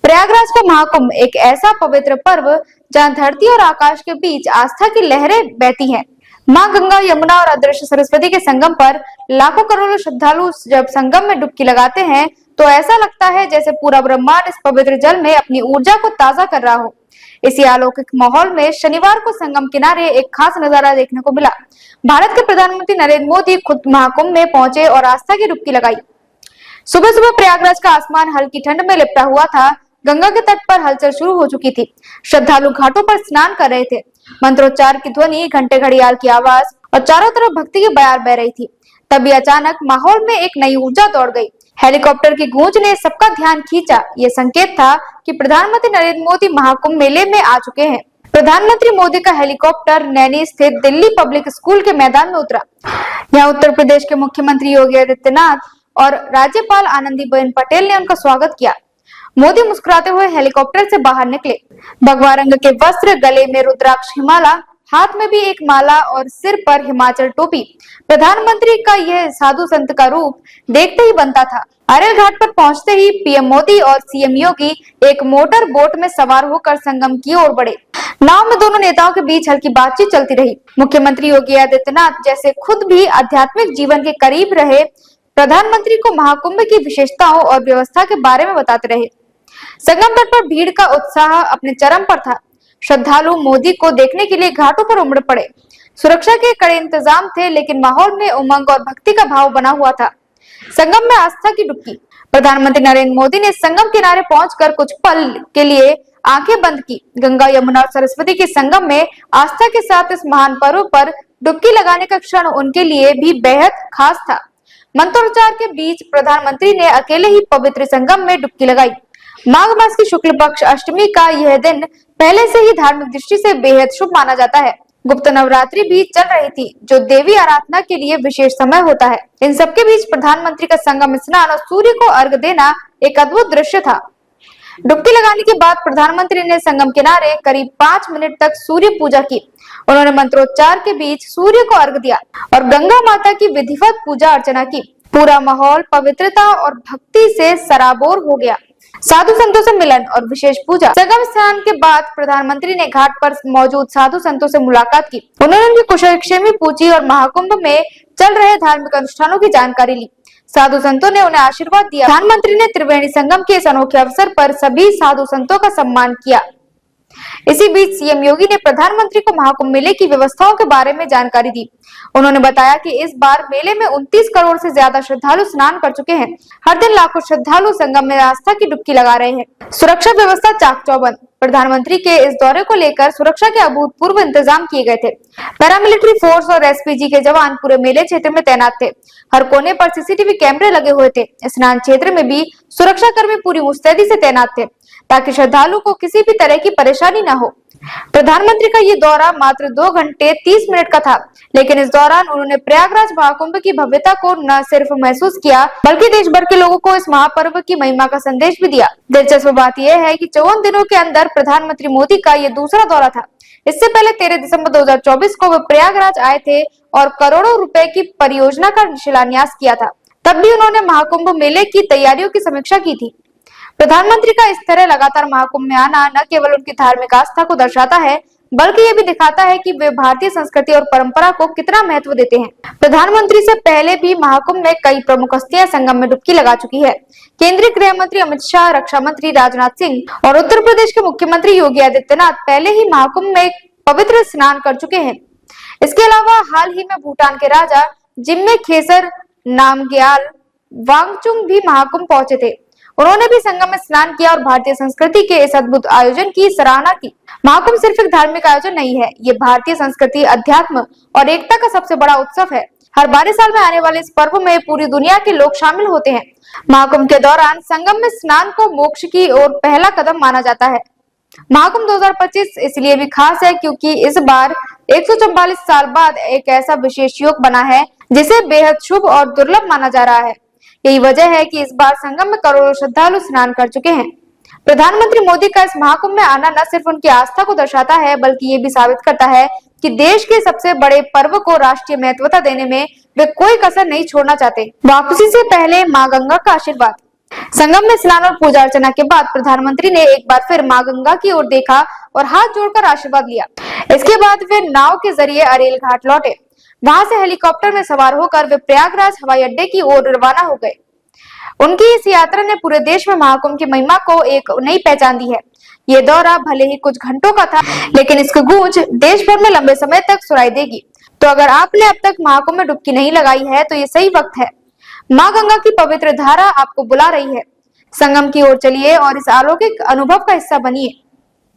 प्रयागराज का महाकुंभ एक ऐसा पवित्र पर्व जहां धरती और आकाश के बीच आस्था की लहरें बहती हैं। मां गंगा, यमुना और अदृश्य सरस्वती के संगम पर लाखों करोड़ों श्रद्धालु जब संगम में डुबकी लगाते हैं तो ऐसा लगता है जैसे पूरा ब्रह्मांड इस पवित्र जल में अपनी ऊर्जा को ताजा कर रहा हो। इसी अलौकिक माहौल में शनिवार को संगम किनारे एक खास नजारा देखने को मिला। भारत के प्रधानमंत्री नरेंद्र मोदी खुद महाकुंभ में पहुंचे और आस्था की डुबकी लगाई। सुबह सुबह प्रयागराज का आसमान हल्की ठंड में लिपटा हुआ था। गंगा के तट पर हलचल शुरू हो चुकी थी। श्रद्धालु घाटों पर स्नान कर रहे थे। मंत्रोच्चार की ध्वनि, घंटे घड़ियाल की आवाज और चारों तरफ भक्ति की बयार बह रही थी। तभी अचानक माहौल में एक नई ऊर्जा दौड़ गई। हेलीकॉप्टर की गूंज ने सबका ध्यान खींचा। ये संकेत था कि प्रधानमंत्री नरेंद्र मोदी महाकुंभ मेले में आ चुके हैं। प्रधानमंत्री मोदी का हेलीकॉप्टर नैनी स्थित दिल्ली पब्लिक स्कूल के मैदान में उतरा। यहाँ उत्तर प्रदेश के मुख्यमंत्री योगी आदित्यनाथ और राज्यपाल आनंदीबेन पटेल ने उनका स्वागत किया। मोदी मुस्कुराते हुए हेलीकॉप्टर से बाहर निकले। भगवा रंग के वस्त्र, गले में रुद्राक्ष हिमाला, हाथ में भी एक माला और सिर पर हिमाचल टोपी। प्रधानमंत्री का यह साधु संत का रूप देखते ही बनता था। अरेल घाट पर पहुंचते ही पीएम मोदी और सीएम योगी एक मोटर बोट में सवार होकर संगम की ओर बढ़े। नाव में दोनों नेताओं के बीच हल्की बातचीत चलती रही। मुख्यमंत्री योगी आदित्यनाथ जैसे खुद भी आध्यात्मिक जीवन के करीब रहे, प्रधानमंत्री को महाकुंभ की विशेषताओं और व्यवस्था के बारे में बताते रहे। संगम तट पर भीड़ का उत्साह अपने चरम पर था। श्रद्धालु मोदी को देखने के लिए घाटों पर उमड़ पड़े। सुरक्षा के कड़े इंतजाम थे, लेकिन माहौल में उमंग और भक्ति का भाव बना हुआ था। संगम में आस्था की डुबकी। प्रधानमंत्री नरेंद्र मोदी ने संगम किनारे पहुंचकर कुछ पल के लिए आंखें बंद की। गंगा, यमुना और सरस्वती के संगम में आस्था के साथ इस महान पर्व पर डुबकी लगाने का क्षण उनके लिए भी बेहद खास था। मंत्रोच्चार के बीच प्रधानमंत्री ने अकेले ही पवित्र संगम में डुबकी लगाई। माघ मास की शुक्ल पक्ष अष्टमी का यह दिन पहले से ही धार्मिक दृष्टि से बेहद शुभ माना जाता है। गुप्त नवरात्रि भी चल रही थी, जो देवी आराधना के लिए विशेष समय होता है। इन सबके बीच प्रधानमंत्री का संगम स्नान और सूर्य को अर्घ्य देना एक अद्भुत दृश्य था। डुबकी लगाने के बाद प्रधानमंत्री ने संगम किनारे करीब 5 मिनट तक सूर्य पूजा की। उन्होंने मंत्रोच्चार के बीच सूर्य को अर्घ्य दिया और गंगा माता की विधिवत पूजा अर्चना की। पूरा माहौल पवित्रता और भक्ति से सराबोर हो गया। साधु संतों से मिलन और विशेष पूजा। संगम स्नान के बाद प्रधानमंत्री ने घाट पर मौजूद साधु संतों से मुलाकात की। उन्होंने उनकी कुशलक्षेमी पूछी और महाकुंभ में चल रहे धार्मिक अनुष्ठानों की जानकारी ली। साधु संतों ने उन्हें आशीर्वाद दिया। प्रधानमंत्री ने त्रिवेणी संगम के इस अनोखे अवसर पर सभी साधु संतों का सम्मान किया। इसी बीच सीएम योगी ने प्रधानमंत्री को महाकुंभ मेले की व्यवस्थाओं के बारे में जानकारी दी। उन्होंने बताया कि इस बार मेले में 29 करोड़ से ज्यादा श्रद्धालु स्नान कर चुके हैं। हर दिन लाखों श्रद्धालु संगम में आस्था की डुबकी लगा रहे हैं। सुरक्षा व्यवस्था चाक चौबंद। प्रधानमंत्री के इस दौरे को लेकर सुरक्षा के अभूतपूर्व इंतजाम किए गए थे। पैरामिलिट्री फोर्स और एसपीजी के जवान पूरे मेले क्षेत्र में तैनात थे। हर कोने पर सीसीटीवी कैमरे लगे हुए थे। स्नान क्षेत्र में भी सुरक्षा कर्मी पूरी मुस्तैदी से तैनात थे, ताकि श्रद्धालु को किसी भी तरह की परेशानी न हो। प्रधानमंत्री का ये दौरा मात्र 2 घंटे 30 मिनट का था, लेकिन इस दौरान उन्होंने प्रयागराज महाकुंभ की भव्यता को न सिर्फ महसूस किया, बल्कि देश भर के लोगों को इस महापर्व की महिमा का संदेश भी दिया। दिलचस्प बात यह है कि 54 दिनों के अंदर प्रधानमंत्री मोदी का ये दूसरा दौरा था। इससे पहले 13 दिसंबर 2024 को वे प्रयागराज आए थे और करोड़ों रुपए की परियोजना का शिलान्यास किया था। तब भी उन्होंने महाकुंभ मेले की तैयारियों की समीक्षा की थी। प्रधानमंत्री का इस तरह लगातार महाकुंभ में आना न केवल उनकी धार्मिक आस्था को दर्शाता है, बल्कि ये भी दिखाता है कि वे भारतीय संस्कृति और परंपरा को कितना महत्व देते हैं। प्रधानमंत्री से पहले भी महाकुंभ में कई प्रमुख हस्तियां संगम में डुबकी लगा चुकी है। केंद्रीय गृह मंत्री अमित शाह, रक्षा मंत्री राजनाथ सिंह और उत्तर प्रदेश के मुख्यमंत्री योगी आदित्यनाथ पहले ही महाकुंभ में पवित्र स्नान कर चुके हैं। इसके अलावा हाल ही में भूटान के राजा जिग्मे खेसर नामग्याल वांगचुक भी महाकुंभ पहुंचे थे। उन्होंने भी संगम में स्नान किया और भारतीय संस्कृति के इस अद्भुत आयोजन की सराहना की। महाकुंभ सिर्फ एक धार्मिक आयोजन नहीं है, ये भारतीय संस्कृति, अध्यात्म और एकता का सबसे बड़ा उत्सव है। हर 12 साल में आने वाले इस पर्व में पूरी दुनिया के लोग शामिल होते हैं। महाकुंभ के दौरान संगम में स्नान को मोक्ष की ओर पहला कदम माना जाता है। महाकुंभ 2025 इसलिए भी खास है क्योंकि इस बार 144 साल बाद एक ऐसा विशेष योग बना है जिसे बेहद शुभ और दुर्लभ माना जा रहा है। यही वजह है कि इस बार संगम में करोड़ों श्रद्धालु स्नान कर चुके हैं। प्रधानमंत्री मोदी का इस महाकुंभ में आना न सिर्फ उनकी आस्था को दर्शाता है, बल्कि ये भी साबित करता है कि देश के सबसे बड़े पर्व को राष्ट्रीय महत्वता देने में वे कोई कसर नहीं छोड़ना चाहते। वापसी से पहले मां गंगा का आशीर्वाद। संगम में स्नान और पूजा अर्चना के बाद प्रधानमंत्री ने एक बार फिर मां गंगा की ओर देखा और हाथ जोड़कर आशीर्वाद लिया। इसके बाद वे नाव के जरिए अरेल घाट लौटे। वहां से हेलीकॉप्टर में सवार होकर वे प्रयागराज हवाई अड्डे की ओर रवाना हो गए। उनकी इस यात्रा ने पूरे देश में महाकुंभ की महिमा को एक नई पहचान दी है। ये दौरा भले ही कुछ घंटों का था, लेकिन इसकी गूंज देश भर में लंबे समय तक सुनाई देगी। तो अगर आपने अब तक महाकुंभ में डुबकी नहीं लगाई है तो ये सही वक्त है। मां गंगा की पवित्र धारा आपको बुला रही है। संगम की ओर चलिए और इस अलौकिक अनुभव का हिस्सा बनिए।